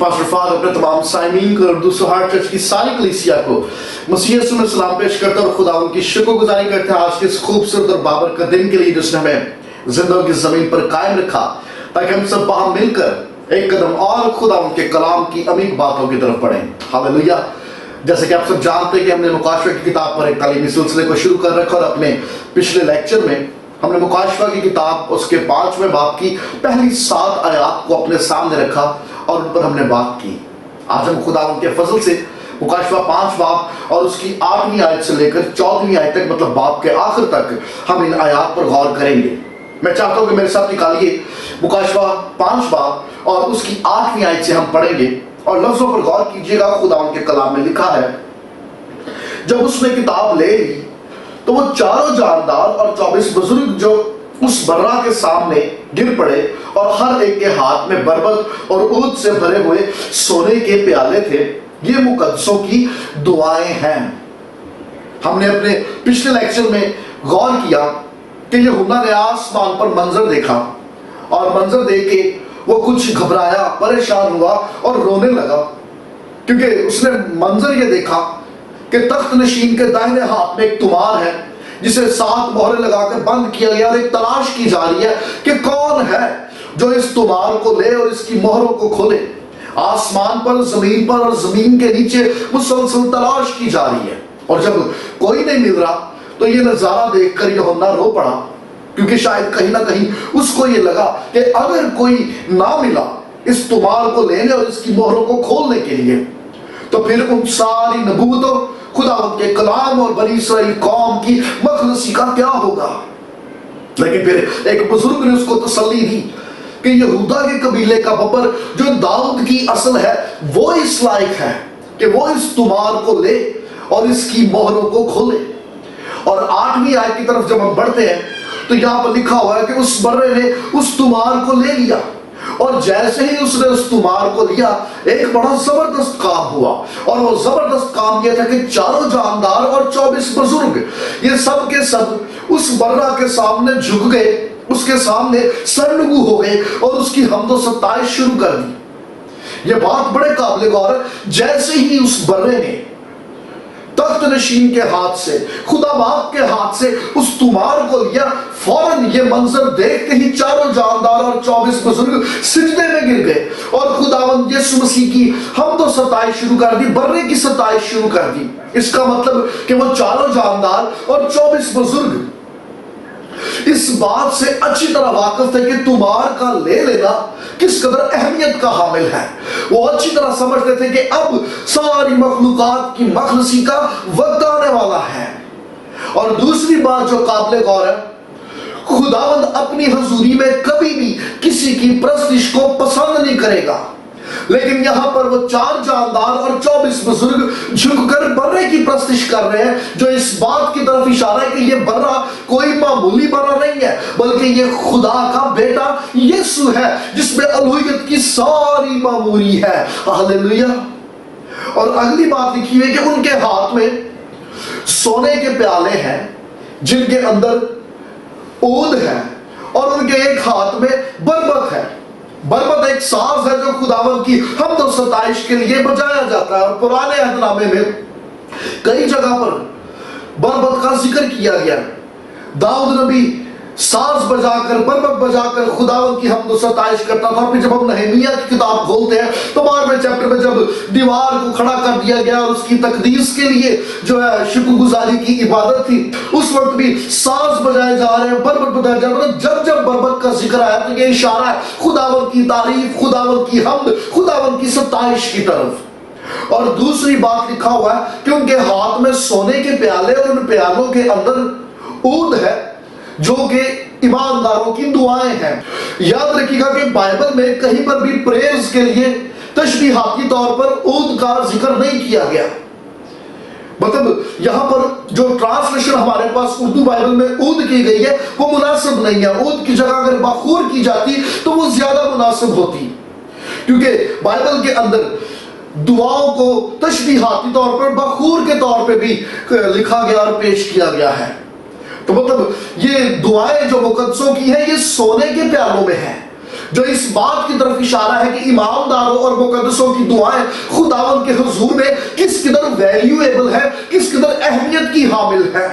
Pastor Fahd अपने तमाम साइमीन को और दूसरों हार्ट चर्च की सारी कलीसिया को मसीह यीशु में सलाम पेश करते हैं और खुदा उनकी शुक्रगुजारी करते हैं आज के इस खूबसूरत और बाबरकत दिन के लिए जिसने हमें जिंदगी की जमीन पर कायम रखा, ताकि हम सब वहां मिलकर एक कदम और खुदा उनके कलाम की अमीर बातों की तरफ बढ़ें। हालेलुया। जैसे कि आप सब जानते हैं कि हमने मुकाशवा की किताब पर एक तालीमी सिलसिले को शुरू कर रखा और अपने पिछले लेक्चर में हमने मुकाशवा की किताब उसके 5वें बाब की पहली 7 आयत को अपने सामने रखा और उन पर हमने बात की। आज हम खुदा उनके फजल से मुकाशवा 5 बाब और उसकी 8वीं आयत से लेकर 14वीं आयत तक, मतलब बाब के आखिर तक हम इन आयत पर गौर करेंगे। मैं चाहता हूं कि मेरे साथ निकालिए मुकाशवा 5 बाब और उसकी 8वीं आयत से हम पढ़ेंगे और लफ्जों पर गौर कीजिएगा। खुदा उनके कलाम में लिखा है, जब उसने किताब ले ली तो वो चारों जानदार और 24 बुजुर्ग जो उस बर्रा के सामने गिर पड़े और हर एक के हाथ में बरबत और ऊद से भरे हुए सोने के प्याले थे। ये मुकद्दसों की दुआएं हैं। हमने अपने पिछले लेक्चर में गौर किया कि यूहन्ना ने आसमान पर मंजर देखा और मंजर देख के वो कुछ घबराया, परेशान हुआ और रोने लगा, क्योंकि उसने मंजर ये देखा कि तख्त नशीन के दाहिने हाथ में एक तुमार है जिसे 7 मोहरें लगाकर बंद किया गया और एक तलाश की जा रही है कि कौन है जो इस तुमार को ले और इसकी मोहरों को खोले। आसमान पर, जमीन पर और जमीन के नीचे मुसलसल तलाश की जा रही है और जब कोई नहीं मिल रहा तो ये नजारा देखकर यूहन्ना रो पड़ा, क्योंकि शायद कहीं ना कहीं उसको ये लगा कि अगर कोई ना मिला इस तुमार को लेने और इसकी मोहरों को खोलने के लिए तो फिर उन सारी नबूवतों, खुदावंद के कलाम और बनी इस्राएल कौम की मखलसी का क्या होगा। लेकिन फिर एक बुजुर्ग ने उसको तसल्ली दी कि यहूदा के कबीले का बबर जो दाऊद की असल है वो इस लायक है कि वो इस तुमार को ले और इसकी मोहरों को खोले। और 8वीं आयत की तरफ जब हम बढ़ते हैं तो यहाँ पर लिखा हुआ है कि उस बर्रे ने उस तुमार को ले लिया और जैसे ही उसने उस तुमार को लिया एक बड़ा जबरदस्त काम हुआ। और वो जबरदस्त काम यह था कि चारों जानदार और 24 बुजुर्ग ये सब के सब उस बर्रा के सामने झुक गए, उसके सामने सरनगू हो गए और उसकी हम्दो सत्ताइश शुरू कर दी। ये बात बड़े काबिल गौर है। जैसे ही उस बर्रे ने तख्त नशीन के हाथ से, खुदा बाप के हाथ से उस तुमार को लिया, फौरन ये मंजर देखते ही चारों जानदार और 24 बुजुर्ग सिजदे में गिर गए और खुदावंद यीशु मसीह की हम्दो सताइश शुरू कर दी, बर्रे की सताइश शुरू कर दी। इसका मतलब कि वो चारों जानदार और 24 बुजुर्ग इस बात से अच्छी तरह वाकिफ थे कि तुमार का ले लेना किस कदर अहमियत का हामिल है। वो अच्छी तरह समझते थे कि अब सारी मखलूकात की मखलसी का वक्त आने वाला है। और दूसरी बात जो काबिल गौर है, खुदावंद अपनी हजूरी में कभी भी किसी की प्रस्तिश को पसंद नहीं करेगा। लेकिन यहां पर वो 4 जानदार और 24 बुजुर्ग झुककर बर्रे की प्रस्तिश कर रहे हैं, जो इस बात की तरफ इशारा है कि ये बर्रा कोई मामूली बर्रा नहीं है, बल्कि ये खुदा का बेटा यीशु है जिसमें अलूहियत की सारी मामूरी है। हालेलुया। और अगली बात लिखी है कि उनके हाथ में सोने के प्याले हैं जिनके अंदर ऊद है और उनके एक हाथ में बरबत है। बरबत एक साज है जो खुदावंद की हम्द और सताइश के लिए बजाया जाता है और पुराने अहदनामे में कई जगह पर बरबत का जिक्र किया गया। दाऊद नबी साज बजाकर, बरबत बजाकर खुदावंद की हम्द और सताइश करता था। फिर जब हम नहमीया की किताब खोलते हैं तो 12वें चैप्टर में जब दीवार को खड़ा कर दिया गया और उसकी तकदीस के लिए जो है शुक्रगुजारी की इबादत थी, उस वक्त भी साज बजाए जा रहे हैं, बरबत बजाए जा रहे हैं। जब जब बरबत का जिक्र आया तो ये इशारा है खुदावंद की तारीफ, खुदावंद की हम्द, खुदावंद की सताइश की तरफ। और दूसरी बात लिखा हुआ है कि उनके हाथ में सोने के प्याले और उन प्यालों के अंदर ऊद है जो कि ईमानदारों की दुआएं हैं। याद रखिएगा कि बाइबल में कहीं पर भी प्रेज के लिए तशबीहाती तौर पर ऊद का जिक्र नहीं किया गया। मतलब यहां पर जो ट्रांसलेशन हमारे पास उर्दू बाइबल में ऊद की गई है वो मुनासिब नहीं है। ऊद की जगह अगर बखूर की जाती तो वो ज्यादा मुनासिब होती, क्योंकि बाइबल के अंदर दुआओं को तशबीहाती तौर पर बखूर के तौर पर भी लिखा गया और पेश किया गया है। तो मतलब ये दुआएं जो मुकद्दसों की है ये सोने के प्यालों में है जो इस बात की तरफ इशारा है कि ईमानदारों और मुकद्दसों की दुआएं खुदावंद के हुजूर में किस कदर वैल्यूएबल है, किस कदर अहमियत की हामिल है।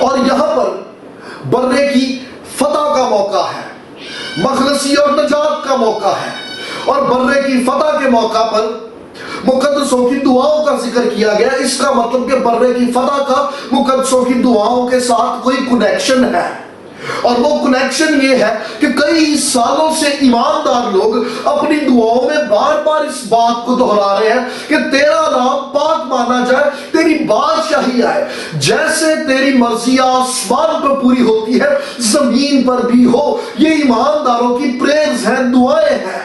और यहां पर बर्रे की फतह का मौका है, मखलसी और नजात का मौका है। और बर्रे की फतह के मौका पर मुकद्दसों की दुआओं का जिक्र किया गया। इसका मतलब कि बर्रे की फतह का मुकद्दसों की दुआओं के साथ कोई कनेक्शन है, और वो कनेक्शन ये है कि कई सालों से ईमानदार लोग अपनी दुआओं में बार बार इस बात को दोहरा रहे हैं कि तेरा नाम पाक माना जाए, तेरी बादशाही आए, जैसे तेरी मर्जी आसमान पर पूरी होती है जमीन पर भी हो। ये ईमानदारों की प्रेयर्स हैं, दुआएं हैं।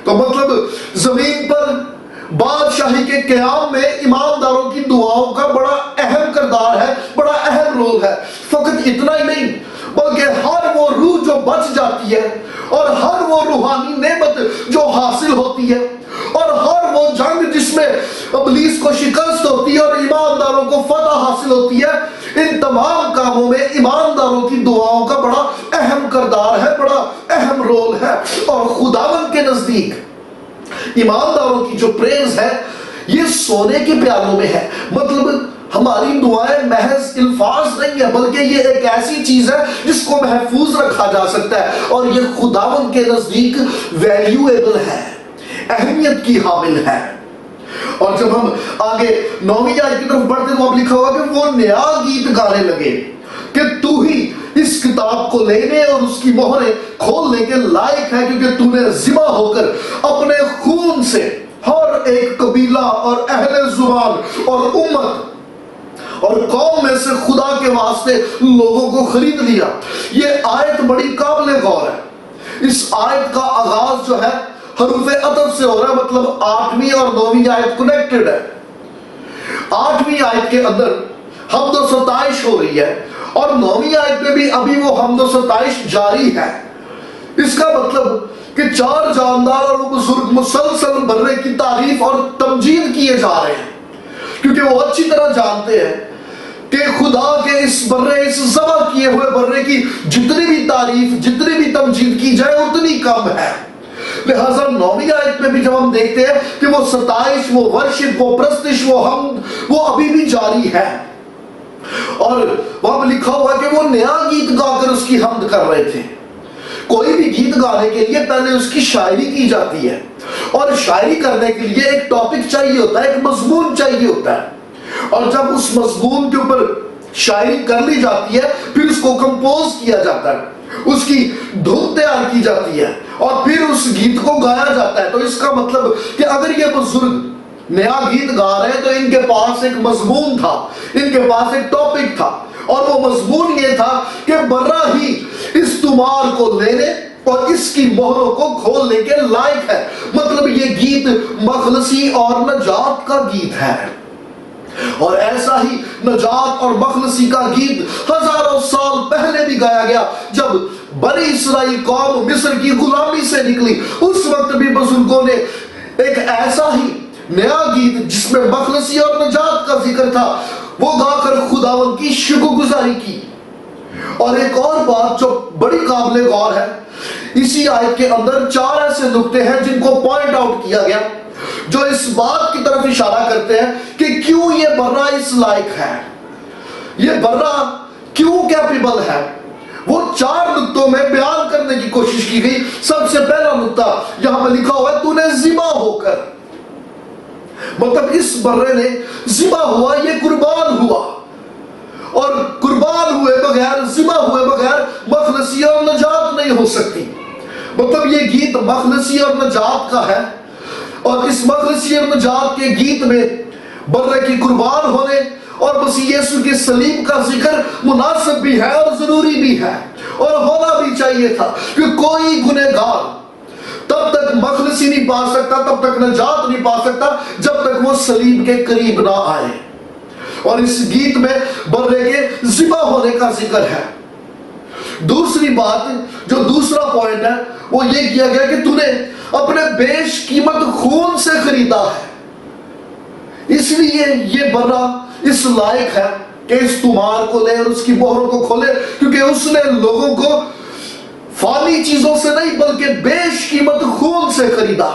तो मतलब जमीन पर बादशाही के क़याम में ईमानदारों की दुआओं का बड़ा अहम किरदार है, बड़ा अहम रोल है। फकत इतना ही नहीं, बल्कि हर वो रूह जो बच जाती है, और हर वो रूहानी नेमत जो हासिल होती है, और हर वो जंग जिसमें इब्लीस को शिकस्त होती है और ईमानदारों को फतह हासिल होती है, इन तमाम कामों में ईमानदारों की दुआओं का बड़ा अहम किरदार है, बड़ा अहम रोल है। और खुदावंद के नजदीक ईमानदारों की जो प्रेयर्स है ये सोने के प्यालों में है। मतलब हमारी दुआएं महज अल्फाज नहीं है, बल्कि ये एक ऐसी चीज है जिसको महफूज रखा जा सकता है, और ये खुदावंद के नजदीक वैल्यूएबल है, अहमियत की हामिल है। और जब हम आगे 9वीं आयत की तरफ बढ़ते तो अब लिखा हुआ कि वो नया गीत गाने लगे कि तू ही इस किताब को लेने और उसकी मोहरें खोलने के लायक है, क्योंकि तूने जिबा होकर अपने खून से हर एक कबीला और अहले जुबान और उम्मत और कौम में से खुदा के वास्ते लोगों को खरीद लिया। ये आयत बड़ी काबिल गौर है। इस आयत का आगाज जो है हरूफ अतफ से हो रहा है, मतलब 8वीं और 9वीं आयत कनेक्टेड है। 8वीं आयत के अंदर हम्द व सताइश हो रही है, और 9वीं आयत में भी अभी वो हम्द व सताइश जारी है। इसका मतलब कि 4 जानदार और बुजुर्ग मुसलसल बर्रे की तारीफ और तमजीद किए जा रहे हैं, क्योंकि वो अच्छी तरह जानते हैं कि खुदा के इस बर्रे, इस ज़बह किए हुए बर्रे की जितनी भी तारीफ, जितनी भी तमजीद की जाए उतनी कम है। लिहाजा 9वीं आयत में भी जब हम देखते हैं कि वो सताइश, वो वर्शिप, वो प्रस्तिश, वो हम, वो अभी भी जारी है। और वहां लिखा हुआ कि वो नया गीत गाकर उसकी हम्द कर रहे थे। कोई भी गीत गाने के लिए पहले उसकी शायरी की जाती है, और शायरी करने के लिए एक टॉपिक चाहिए होता है, एक मजमून चाहिए होता है। और जब उस मजमून के ऊपर शायरी कर ली जाती है, फिर उसको कंपोज किया जाता है, उसकी धुन तैयार की जाती है, और फिर उस गीत को गाया जाता है। तो इसका मतलब कि अगर ये बुजुर्ग नया गीत गा रहे हैं तो इनके पास एक मजमून था, इनके पास एक टॉपिक था, और वो मजमून ये था कि बर्रा ही इस तुमार को लेने और इसकी मोहरों को खोलने के लायक है। मतलब ये गीत मखलसी और नजात का गीत है, और ऐसा ही नजात और मखलसी का गीत हजारों साल पहले भी गाया गया। जब बनी इसराइल कौम मिस्र की गुलामी से निकली, उस वक्त भी बुजुर्गों ने एक ऐसा ही नया गीत जिसमें मखलसी और नजात का जिक्र था, वो गाकर खुदावंद की शुक्रगुजारी की। और एक और बात जो बड़ी काबिल गौर है, इसी आयत के अंदर 4 ऐसे नुक्ते हैं जिनको पॉइंट आउट किया गया, जो इस बात की तरफ इशारा करते हैं कि क्यों ये बर्रा इस लायक है, ये बर्रा क्यों कैपेबल है। वो 4 नुक्तों में बयान करने की कोशिश की गई। सबसे पहला नुक्ता यहां पर लिखा हुआ है, तूने जिबा होकर, मतलब इस बर्रे ने जिबा हुआ, ये कुर्बान हुआ, और कुर्बान हुए बगैर, जिबा हुए बगैर मखलसी और नजात नहीं हो सकती। मतलब ये गीत मखलसी और नजात का है, और इस मखलसी और नजात के गीत में बर्रे की कुर्बान होने और मसीह यीशु के सलीब का जिक्र मुनासिब भी है और जरूरी भी है, और होना भी चाहिए था कि कोई गुनहगार तब तक मखलसी नहीं पा सकता, तब तक नजात नहीं पा सकता जब तक वो सलीब के करीब ना आए। और इस गीत में बर्रे के जिबा होने का जिक्र है। दूसरी बात, जो दूसरा पॉइंट है, वो ये किया गया कि तूने अपने बेश कीमत खून से खरीदा है, इसलिए ये बर्रा इस लायक है कि इस तुमार को ले और उसकी मोहरों को खोले, क्योंकि उसने लोगों को फानी चीजों से नहीं बल्कि बेशकीमत खून से खरीदा।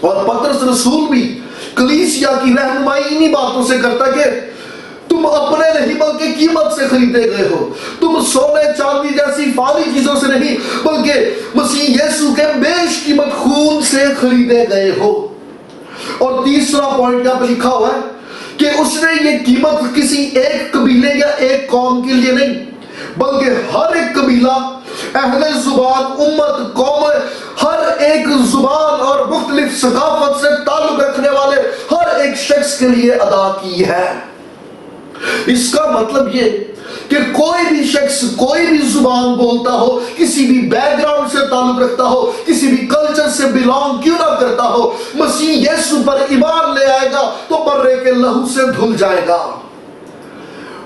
और पतरस रसूल भी कलीसिया की रहनुमाई इन्हीं बातों से करता कि तुम अपने नहीं बल्कि कीमत से खरीदे गए हो। तुम सोने चांदी जैसी फानी चीजों से नहीं बल्कि मसीह यीशु के बेशकीमत खून से खरीदे गए हो। और तीसरा पॉइंट यहाँ पे लिखा हुआ है कि उसने ये कीमत किसी एक कबीले या एक कौम के लिए नहीं बल्कि हर एक कबीला, अहले जुबान, उम्मत, कौम, हर एक जुबान और मुख्तलिफ सकाफत से ताल्लुक रखने वाले हर एक शख्स के लिए अदा की है। इसका मतलब ये कि कोई भी शख्स कोई भी जुबान बोलता हो, किसी भी बैकग्राउंड से ताल्लुक रखता हो, किसी भी कल्चर से बिलोंग क्यों ना करता हो, मसीह यीशु पर ईमान ले आएगा तो बर्रे के लहू से धुल जाएगा।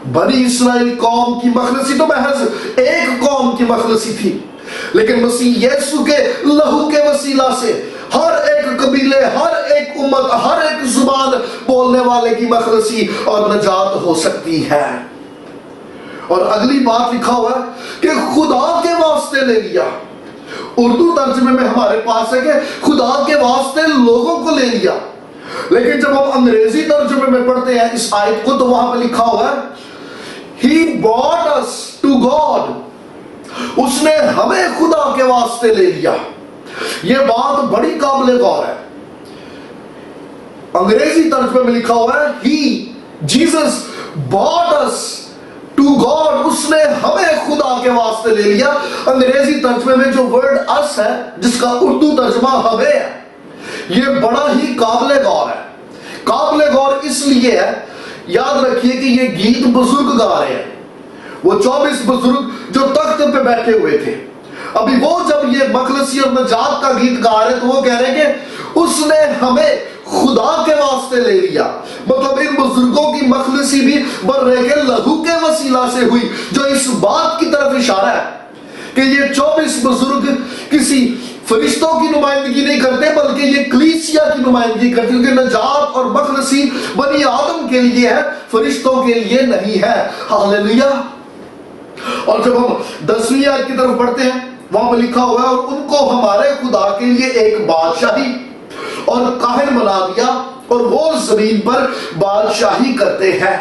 बनी इस्राएल कौम की मखलसी तो महज एक कौम की मखलसी थी, लेकिन मसीह यीशु के लहू के वसीला से हर एक कबीले, हर एक उम्मत, हर एक जुबान बोलने वाले की मखलसी और नजात हो सकती है। और अगली बात लिखा हुआ है कि खुदा के वास्ते ले लिया। उर्दू तर्जुमे में हमारे पास है कि खुदा के वास्ते लोगों को ले लिया, लेकिन जब हम अंग्रेजी तर्जुमे में पढ़ते हैं इस आयत को तो वहां पर लिखा हुआ है He brought us to God। उसने हमें खुदा के वास्ते ले लिया। यह बात बड़ी काबिल गौर है। अंग्रेजी तर्जुमे में लिखा हुआ है He, Jesus brought us to God। उसने हमें खुदा के वास्ते ले लिया। अंग्रेजी तर्जुमे में जो वर्ड अस है, जिसका उर्दू तर्जुमा हमें है, यह बड़ा ही काबिल गौर है। काबिल गौर इसलिए है, याद रखिए कि ये गीत बुजुर्ग गा रहे हैं, वो 24 बुजुर्ग जो तख्त पे बैठे हुए थे। अभी वो जब ये मखलसी और नजात का गीत गा रहे तो वो कह रहे हैं कि उसने हमें खुदा के वास्ते ले लिया। मतलब इन बुजुर्गों की मखलसी भी बर्रे के लहू के वसीला से हुई, जो इस बात की तरफ इशारा है कि ये 24 बुजुर्ग किसी फरिश्तों की नुमाइंदगी नहीं करते बल्कि ये कलीसिया की नुमाइंदगी करते, क्योंकि नजात और मखलसी बनी आदम के लिए है, फरिश्तों के लिए नहीं है। हालेलुया। और जब हम 10वीं आयत की तरफ बढ़ते हैं, वहां पर लिखा हुआ है और उनको हमारे खुदा के लिए एक बादशाही और काहिन बना दिया और वो जमीन पर बादशाही करते हैं।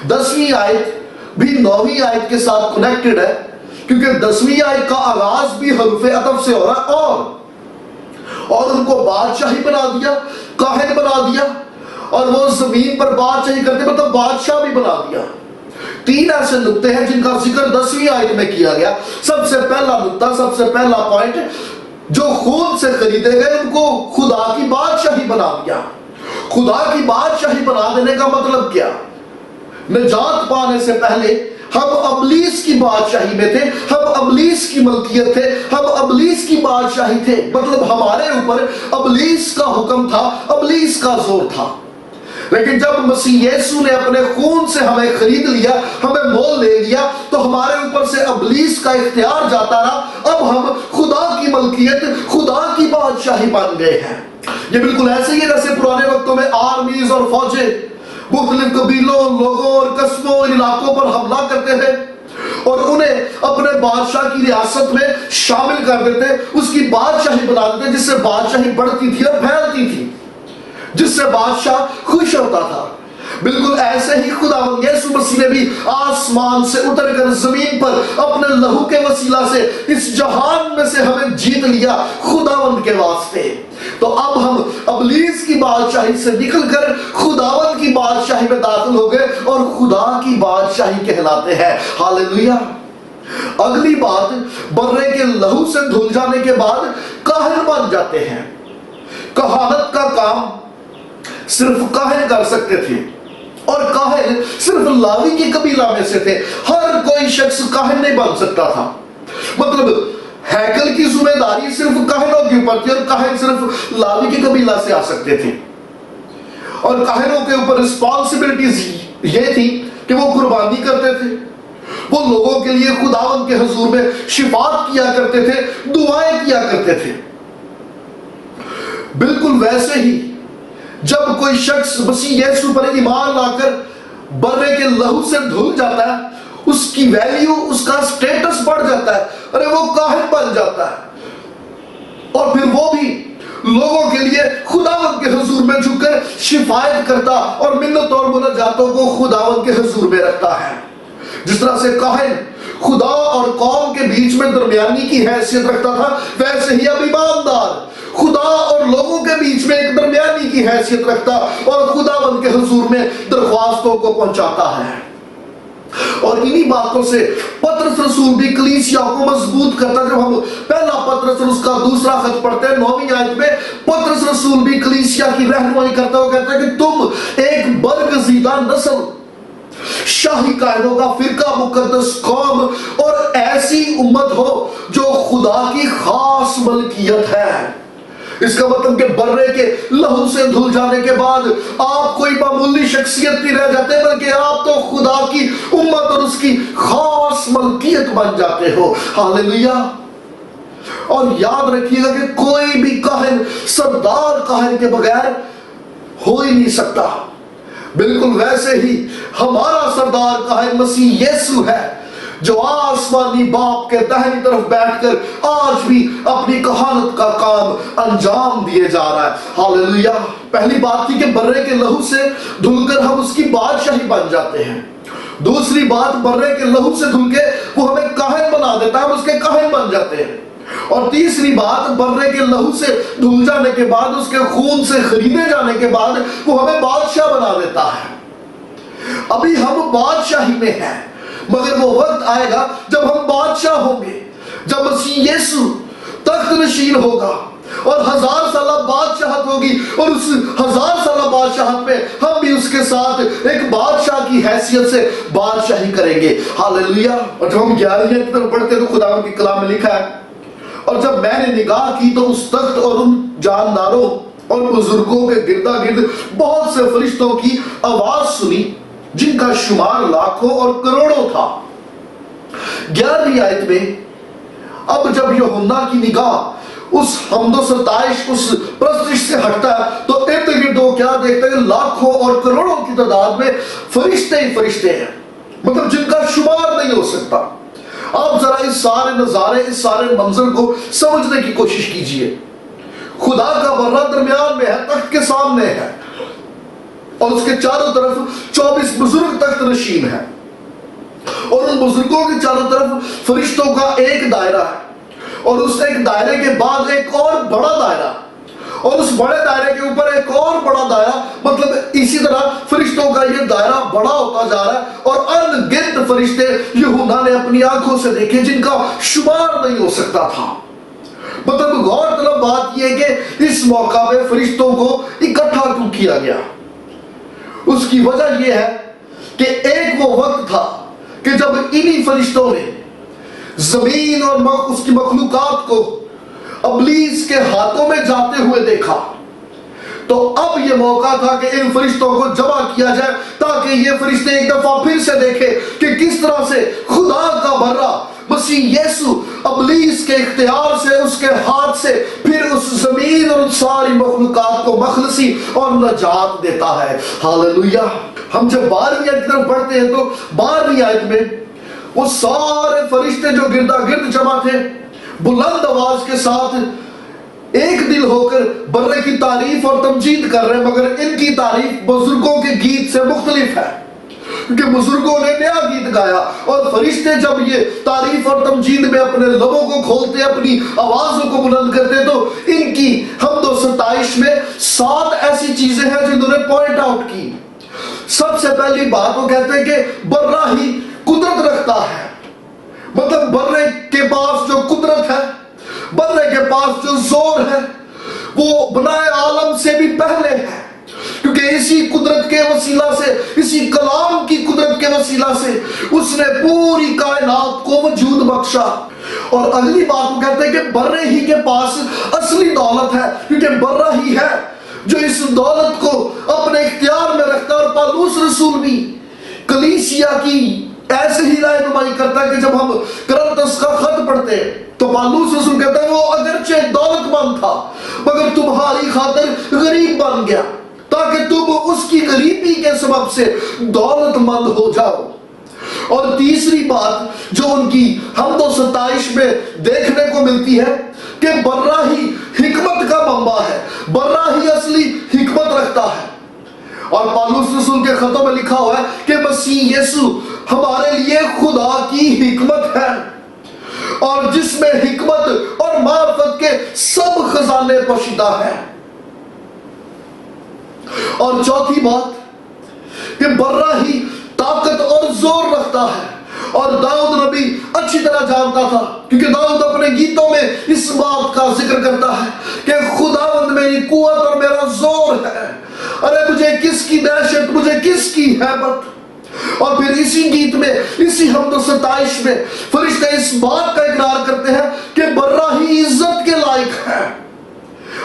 10वीं आयत भी 9वीं आयत के साथ कनेक्टेड है, क्योंकि 10वीं आयत का आगाज भी हरूफे अतफ से हो रहा है। और उनको बादशाही बना दिया, काहिन बना दिया और वो जमीन पर बादशाही करते, मतलब बादशाह भी बना दिया। 3 ऐसे नुक्ते हैं जिनका जिक्र 10वीं आयत में किया गया। सबसे पहला नुक्ता, सबसे पहला पॉइंट, जो खून से खरीदे गए उनको खुदा की बादशाही बना दिया। खुदा की बादशाही बना देने का मतलब क्या? निजात पाने से पहले हम अबलीस की बादशाही में थे, हम अबलीस की मलकियत थे, हम अबलीस की बादशाही थे। मतलब हमारे ऊपर अबलीस का हुक्म था, अबलीस का जोर था। लेकिन जब मसीह यीशु ने अपने खून से हमें खरीद लिया, हमें मोल ले लिया, तो हमारे ऊपर से अबलीस का इख्तियार जाता रहा। अब हम खुदा की मलकियत, खुदा की बादशाही बन गए हैं। ये बिल्कुल ऐसे ही है जैसे पुराने वक्तों में आर्मीज और फौजें मुख्तलिफ कबीलों, लोगों और कस्बों और इलाकों पर हमला करते थे और उन्हें अपने बादशाह की रियासत में शामिल कर देते, उसकी बादशाही बना देते, जिससे बादशाही बढ़ती थी और फैलती थी, जिससे बादशाह खुश होता था। बिल्कुल ऐसे ही खुदावंद यीशु मसीह ने भी आसमान से उतरकर जमीन पर अपने लहू के वसीला से इस जहान में से हमें जीत लिया खुदावंद के वास्ते। तो अब हम अबलीस की बादशाही से निकलकर खुदावंद की बादशाही में दाखिल हो गए और खुदा की बादशाही कहलाते हैं। हालेलुया। अगली बात, बर्रे के लहू से धुल जाने के बाद काहिन बन जाते हैं। कहानत का काम सिर्फ काहिन कर सकते थे और काहिन सिर्फ लावी के कबीला में से थे। हर कोई शख्स काहिन नहीं बन सकता था। मतलब हैकल की जिम्मेदारी सिर्फ काहिनों के ऊपर थी और काहिन सिर्फ लावी के कबीला से आ सकते थे। और काहिनों के ऊपर रिस्पॉन्सिबिलिटीज ये थी कि वो कुर्बानी करते थे, वो लोगों के लिए खुदावंद के हुजूर में शिफात किया करते थे, दुआएं किया करते थे। बिल्कुल वैसे ही जब कोई शख्स मसीह यीशु पर ईमान लाकर बर्रे के लहू से धुल जाता है, उसकी वैल्यू, उसका स्टेटस बढ़ जाता है। अरे वो काहिन बन जाता है और फिर वो भी लोगों के लिए खुदावंद के हुजूर में झुककर शिफायत करता और मिन्नत और मुनाजातों को खुदावंद के हुजूर में रखता है। जिस तरह से काहिन खुदा और कौम के बीच में दरमियानी की हैसियत रखता था, वैसे ही अब ईमानदार खुदा और लोगों के बीच में एक दरमियानी की हैसियत रखता और खुदावंद के हुजूर में दरख्वास्तों को पहुंचाता है। और इन्हीं बातों से पतरस रसूल भी कलीसिया को मजबूत करता। जब हम पहला पतरस और उसका दूसरा खत पढ़ते हैं 9वीं आयत में, पतरस रसूल भी कलीसिया की रहनुमाई करता हुआ कहता है कि तुम एक बरगजीदा नस्ल, शाही कायदों का फिरका, मुकद्दस कौम और ऐसी उम्मत हो जो खुदा की खास मलकियत है। इसका मतलब कि बर्रे के लहू से धुल जाने के बाद आप कोई मामूली शख्सियत नहीं रह जाते, बल्कि आप तो खुदा की उम्मत और उसकी खास मलकियत बन जाते हो। हालेलुया। और याद रखिएगा कि कोई भी काहिन सरदार काहिन के बगैर हो ही नहीं सकता। बिल्कुल वैसे ही हमारा सरदार काहिन मसीह यीशु है, जो आसमानी बाप के दाहिनी तरफ बैठकर आज भी अपनी कहानत का काम अंजाम दिए जा रहा है। हालेलुया। पहली बात थी कि बर्रे के लहू से धुलकर हम उसकी बादशाही बन जाते हैं। दूसरी बात, बर्रे के लहू से धुल के वो हमें काहिन बना देता है, हम उसके काहिन बन जाते हैं। और तीसरी बात, बर्रे के लहू से धुल जाने के बाद, उसके खून से खरीदे जाने के बाद वो हमें बादशाह बना देता है। अभी हम बादशाही में हैं, मगर वो वक्त आएगा जब हम बादशाह होंगे, जब मसीह यीशु तख्त नशीन होगा और 1000 साल बादशाहत होगी, और उस 1000 साल बादशाहत में हम भी उसके साथ एक बादशाह की हैसियत से बादशाही करेंगे। हालेलुया। और जब हम 11वीं आयत में पढ़ते हैं तो खुदा की कलाम में लिखा है, और जब मैंने निगाह की तो उस तख्त और उन जानदारों और बुजुर्गों के गिरदा गिर्द बहुत से फरिश्तों की आवाज सुनी, जिनका शुमार लाखों और करोड़ों था। 11वीं आयत में अब जब यूहन्ना की निगाह उस हम्दो सताइश, उस प्रस्तिश से हटता है, तो इर्द गिर्द वो क्या देखते हैं? लाखों और करोड़ों की तादाद में फरिश्ते ही फरिश्ते हैं, मतलब जिनका शुमार नहीं हो सकता। आप जरा इस सारे नजारे, इस सारे मंजर को समझने की कोशिश कीजिए। खुदा का बर्रा दरमियान में है, तख्त के सामने है, और उसके चारों तरफ 24 बुजुर्ग तख्त नशीन है, और उन बुजुर्गों के चारों तरफ फरिश्तों का एक दायरा है, और उस एक दायरे के बाद एक और बड़ा दायरा, और उस बड़े दायरे के ऊपर एक और बड़ा दायरा। मतलब इसी तरह फरिश्तों का ये दायरा बड़ा होता जा रहा है, और अनगिनत फरिश्ते यूहन्ना ने अपनी आंखों से देखे, जिनका शुमार नहीं हो सकता था। मतलब गौरतलब बात यह है कि इस मौका पे फरिश्तों को इकट्ठा क्यों किया गया? उसकी वजह यह है कि एक वो वक्त था कि जब इन्हीं फरिश्तों ने जमीन और उसकी मखलूकात को अबलीस के हाथों में जाते हुए देखा, तो अब यह मौका था कि इन फरिश्तों को जमा किया जाए, ताकि ये फरिश्ते एक दफा फिर से देखें कि किस तरह से खुदा का बर्रा मसीह यीशु अबलीस के इख्तियार से, उसके हाथ से फिर उस जमीन और सारी मखलूकात को मखलसी और नजात देता है। हालेलुया। हम जब 12वीं आयत की तरफ पढ़ते हैं तो 12वीं आयत में वो सारे फरिश्ते जो गिरदा गिर्द जमा थे, बुलंद आवाज के साथ एक दिल होकर बर्रे की तारीफ और तमजीद कर रहे हैं, मगर इनकी तारीफ बुजुर्गों के गीत से मुख्तलिफ है, क्योंकि बुजुर्गों ने नया गीत गाया, और फरिश्ते जब ये तारीफ और तमजीद में अपने लबों को खोलते, अपनी आवाजों को बुलंद करते, तो इनकी हम्दो सताइश में 7 ऐसी चीजें हैं जिन्होंने पॉइंट आउट की। सबसे पहली बात वो कहते हैं कि बर्रा ही कुदरत रखता है, मतलब बर्रे के पास जो कुदरत है, बर्रे के पास जो जोर है, वो बनाए आलम से भी पहले है, क्योंकि इसी कुदरत के वसीला से, इसी कलाम की कुदरत के वसीला से उसने पूरी कायनात को वजूद बख्शा। और अगली बात वो कहते हैं कि बर्रे ही के पास असली दौलत है, क्योंकि बर्रा ही है जो इस दौलत को अपने इख्तियार में रखता है। और पौलुस रसूल भी कलीसिया की ऐसे ही रहनुमाई करता है कि जब हम कुरिन्थस का खत पढ़ते हैं तो पौलुस रसूल कहता है वो अगरचे दौलतमंद था, मगर तुम्हारी खातिर गरीब बन गया, ताकि तुम उसकी गरीबी के सबब से दौलतमंद हो जाओ। اور تیسری بات جو ان کی حمد و ستائش میں دیکھنے کو ملتی ہے کہ برہ ہی حکمت کا منبع ہے، برہ ہی اصلی حکمت رکھتا ہے۔ اور پالوس رسول کے خطوں میں لکھا ہوا ہے کہ مسیح یسوع ہمارے لیے خدا کی حکمت ہے، اور جس میں حکمت اور معرفت کے سب خزانے پوشیدہ ہیں۔ اور چوتھی بات کہ برہ ہی طاقت اور زور رکھتا ہے، اور داؤد نبی اچھی طرح جانتا تھا، کیونکہ داؤد اپنے گیتوں میں اس بات کا ذکر کرتا ہے کہ خداوند میری قوت اور میرا زور ہے، ارے مجھے کس کی دہشت، مجھے کس کی ہیبت۔ اور پھر اسی گیت میں، اسی حمد و ستائش میں فرشتے اس بات کا اقرار کرتے ہیں کہ برہ ہی عزت کے لائق ہے۔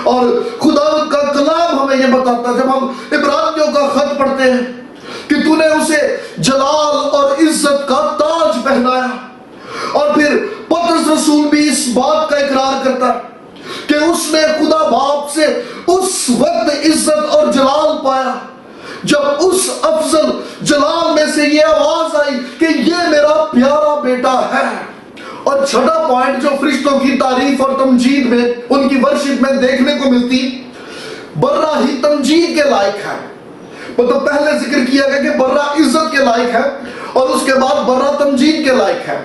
اور خداوند کا کلام ہمیں یہ بتاتا ہے، جب ہم عبرانیوں کا خط پڑھتے ہیں، کہ تو نے اسے جلال اور عزت کا تاج پہنایا۔ اور پھر پطرس رسول بھی اس بات کا اقرار کرتا ہے کہ اس نے خدا باپ سے اس وقت عزت اور جلال پایا جب اس افضل جلال میں سے یہ آواز آئی کہ یہ میرا پیارا بیٹا ہے۔ اور چھٹا پوائنٹ جو فرشتوں کی تعریف اور تمجید میں، ان کی ورشپ میں دیکھنے کو ملتی، برہ ہی تمجید کے لائق ہے۔ مطلب پہلے ذکر کیا گیا کہ برہ عزت کے لائق ہے، اور اس کے بعد برہ تمجید کے لائق ہے،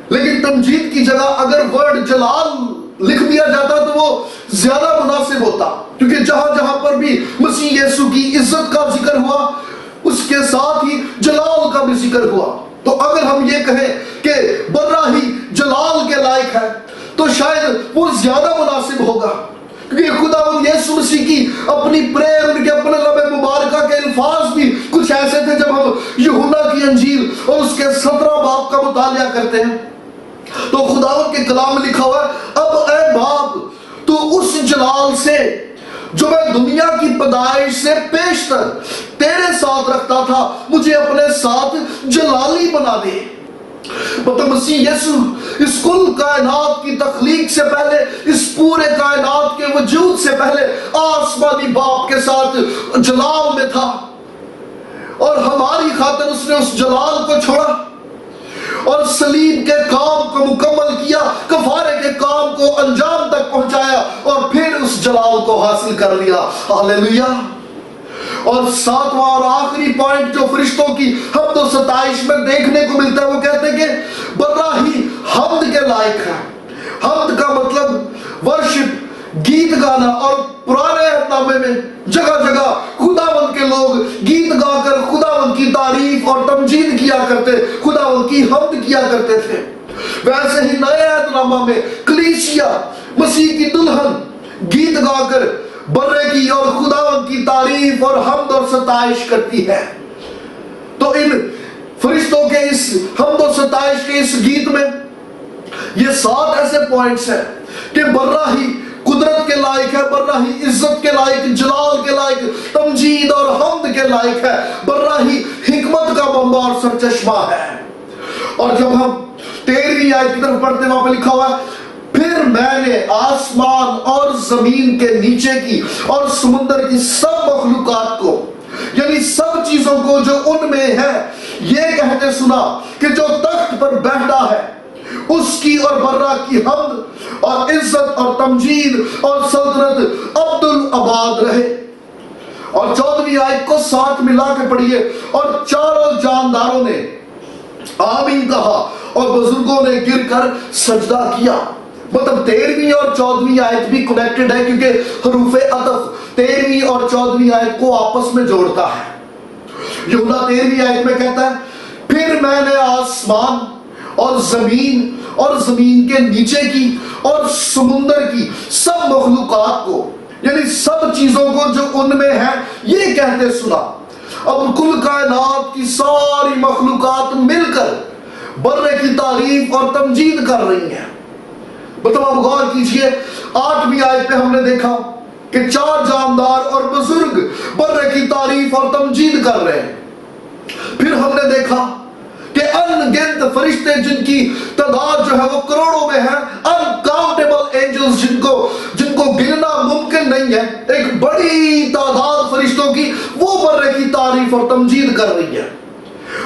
لیکن تمجید کی جگہ اگر ورڈ جلال لکھ دیا جاتا تو وہ زیادہ مناسب ہوتا، کیونکہ جہاں جہاں پر بھی مسیح یسوع کی عزت کا ذکر ہوا اس کے ساتھ ہی جلال کا بھی ذکر ہوا۔ تو اگر ہم یہ کہیں کہ برہ ہی جلال کے لائق ہے تو شاید وہ زیادہ مناسب ہوگا، کیونکہ خداوند یسوع مسیح کی اپنی پریئر، ان کے اپنے لب مبارکہ کے الفاظ بھی کچھ ایسے تھے۔ جب ہم یوحنا کی انجیل اور اس کے 17 باب کا مطالعہ کرتے ہیں تو خداوند کے کلام میں لکھا ہوا ہے، اب اے باپ تو اس جلال سے جو میں دنیا کی پیدائش سے پیشتر تیرے ساتھ رکھتا تھا مجھے اپنے ساتھ جلالی بنا دے۔ مطلب مسیح یسوع اس کل کائنات کی تخلیق سے پہلے، اس پورے کائنات کے وجود سے پہلے آسمانی باپ کے ساتھ جلال میں تھا، اور ہماری خاطر اس نے اس جلال کو چھوڑا اور صلیب کے کام کو مکمل کیا، کفارے کے کام کو انجام تک پہنچایا، اور پھر اس جلال کو حاصل کر لیا۔ ہاللیلویہ۔ اور ساتواں اور آخری پوائنٹ جو فرشتوں کی حمد و ستائش میں دیکھنے کو ملتا ہے، وہ کہتے ہیں کہ برہ ہی حمد کے لائق ہے۔ حمد کا مطلب ورشپ، گیت گانا، اور پرانے عہد نامے میں جگہ جگہ خداوند کے لوگ گیت گا کر خداوند کی تعریف اور تمجید کیا کرتے، خداوند کی حمد کیا کرتے تھے۔ ویسے ہی نئے عہد نامہ میں کلیسیا مسیح کی دلہن گیت گا کر برے کی اور خداوند کی تعریف اور حمد اور ستائش کرتی ہے۔ تو ان فرشتوں کے اس حمد و ستائش کے اس گیت میں یہ 7 ایسے پوائنٹس ہیں کہ برہ ہی قدرت کے لائق ہے، برہ ہی عزت کے لائق، جلال کے لائق، تمجید اور حمد کے لائق ہے، برہ ہی حکمت کا منبع اور سرچشمہ ہے۔ اور جب ہم 13ویں آیت کی طرف پڑھتے ہیں، وہاں پہ لکھا ہوا ہے، پھر میں نے آسمان اور زمین کے نیچے کی اور سمندر کی سب مخلوقات کو، یعنی سب چیزوں کو جو ان میں ہے، یہ کہتے سنا کہ جو تخت پر بیٹھا ہے اس کی اور برہ کی حمد اور عزت اور تمجید اور سلطنت عبدالآباد رہے۔ اور 14ویں آیت کو ساتھ ملا کے پڑھیے، اور چاروں جانداروں نے آمین کہا اور بزرگوں نے گر کر سجدہ کیا۔ مطلب 13ویں اور 14ویں آیت بھی کنیکٹڈ ہے، کیونکہ حروف عطف 13ویں اور 14ویں آیت کو آپس میں جوڑتا ہے۔ یوحنا 13ویں آیت میں کہتا ہے، پھر میں نے آسمان اور زمین کے نیچے کی اور سمندر کی سب مخلوقات کو، یعنی سب چیزوں کو جو ان میں ہے، یہ کہتے سنا۔ اب کل کائنات کی ساری مخلوقات مل کر برے کی تعریف اور تمجید کر رہی ہیں۔ مطلب آپ غور کیجئے، 8ویں آیت پہ ہم نے دیکھا کہ 4 جاندار اور بزرگ برے کی تعریف اور تمجید کر رہے ہیں۔ پھر ہم نے دیکھا کہ ان گنت فرشتے جن کی تعداد جو ہے وہ کروڑوں میں ہے، انکاؤنٹیبل اینجلز جن کو گننا ممکن نہیں ہے، ایک بڑی تعداد فرشتوں کی وہ برے کی تعریف اور تمجید کر رہی ہے۔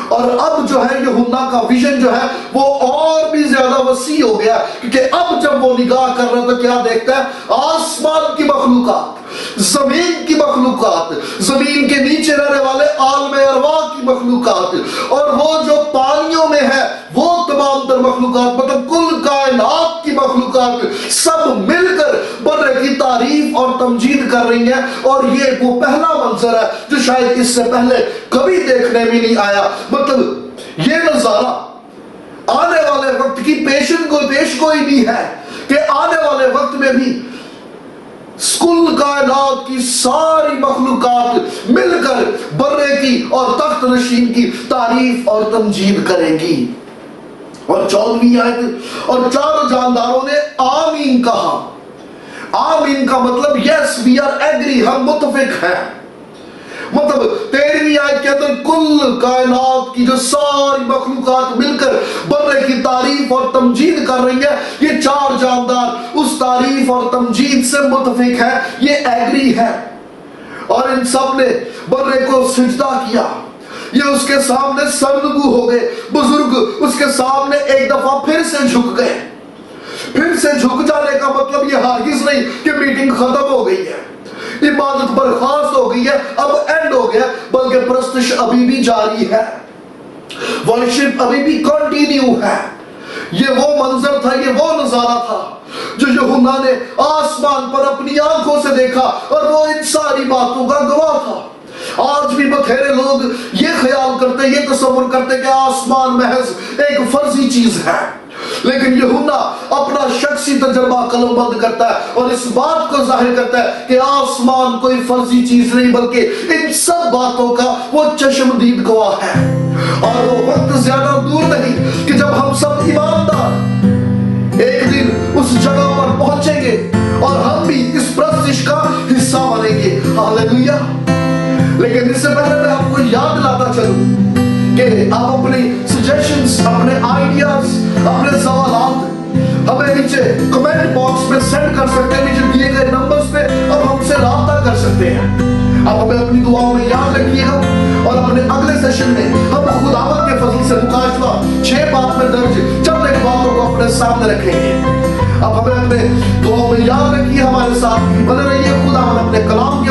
اور اب جو ہے یوحنا کا ویژن جو ہے وہ اور بھی زیادہ وسیع ہو گیا، کیونکہ اب جب وہ نگاہ کر رہا تو کیا دیکھتا ہے؟ آسمان کی مخلوقات، زمین کی مخلوقات، زمین کے نیچے رہنے والے عالم ارواح کی مخلوقات، اور وہ جو پانیوں میں ہے وہ تمام تر مخلوقات، مطلب کل کائنات کی مخلوقات سب مل کر بر کی تعریف اور تمجید کر رہی ہیں۔ اور یہ وہ پہلا منظر ہے جو شاید اس سے پہلے کبھی دیکھنے بھی نہیں آیا۔ مطلب یہ نظارہ آنے والے وقت کی پیشن گوئی بھی ہے کہ آنے والے وقت میں بھی کل کائنات کی ساری مخلوقات مل کر برے کی اور تخت نشین کی تعریف اور تمجید کریں گی۔ اور 14ویں آیت، اور چاروں جانداروں نے آمین کہا۔ آمین کا مطلب یس وی آر ایگری، ہم متفق ہیں۔ مطلب 13ویں آیت کے اندر کل کائنات کی جو ساری مخلوقات مل کر برے کی تعریف اور تمجید کر رہی ہے، یہ چار جاندار اس تعریف اور تمجید سے متفق ہے، یہ ایگری ہے۔ اور ان سب نے برے کو سجدہ کیا، یہ اس کے سامنے سرنگو ہو گئے۔ بزرگ اس کے سامنے ایک دفعہ پھر سے جھک گئے۔ پھر سے جھک جانے کا مطلب یہ ہرگز نہیں کہ میٹنگ ختم ہو گئی ہے، عبادت برخاست ہو گئی ہے، اب اینڈ ہو گیا، بلکہ پرستش ابھی بھی جاری ہے، ورشپ ابھی بھی کنٹینیو ہے۔ یہ وہ منظر تھا، یہ وہ نظارہ تھا جو یوحنا نے آسمان پر اپنی آنکھوں سے دیکھا، اور وہ ان ساری باتوں کا گواہ تھا۔ آج بھی بتھیرے لوگ یہ خیال کرتے، یہ تصور کرتے کہ آسمان محض ایک فرضی چیز ہے، لیکن یوحنا اپنا شخصی تجربہ قلم بند کرتا ہے اور اس بات کو ظاہر کرتا ہے کہ آسمان کوئی فرضی چیز نہیں، بلکہ ان سب باتوں کا وہ چشمدید گواہ ہے۔ اور وہ وقت زیادہ دور نہیں کہ جب ہم سب ایماندار ایک دن اس جگہ پر پہنچیں گے اور ہم بھی اس پرستش کا حصہ بنیں گے۔ ہاللیلویہ۔ لیکن اس سے پہلے میں آپ کو یاد دلاتا چلوں کہ آپ اپنے سجیشنز، اپنے آئیڈیاز، اپنے سوالات ہمیں نیچے کمنٹ باکس میں سینڈ کر سکتے ہیں، نیچے دیے گئے نمبرز پہ اب ہم سے رابطہ کر سکتے ہیں۔ آپ ہمیں اپنی دعاؤں میں یاد رکھیے گا، اور اپنے اگلے سیشن میں ہم خداوند کے فضل سے مکاشفہ 6 باب میں درج چند ایک باتوں کو اپنے سامنے رکھیں گے۔ اب ہمیں اپنے دعاؤں میں یاد رکھیے، ہمارے ساتھ بنے رہیے۔ خداوند اپنے کلام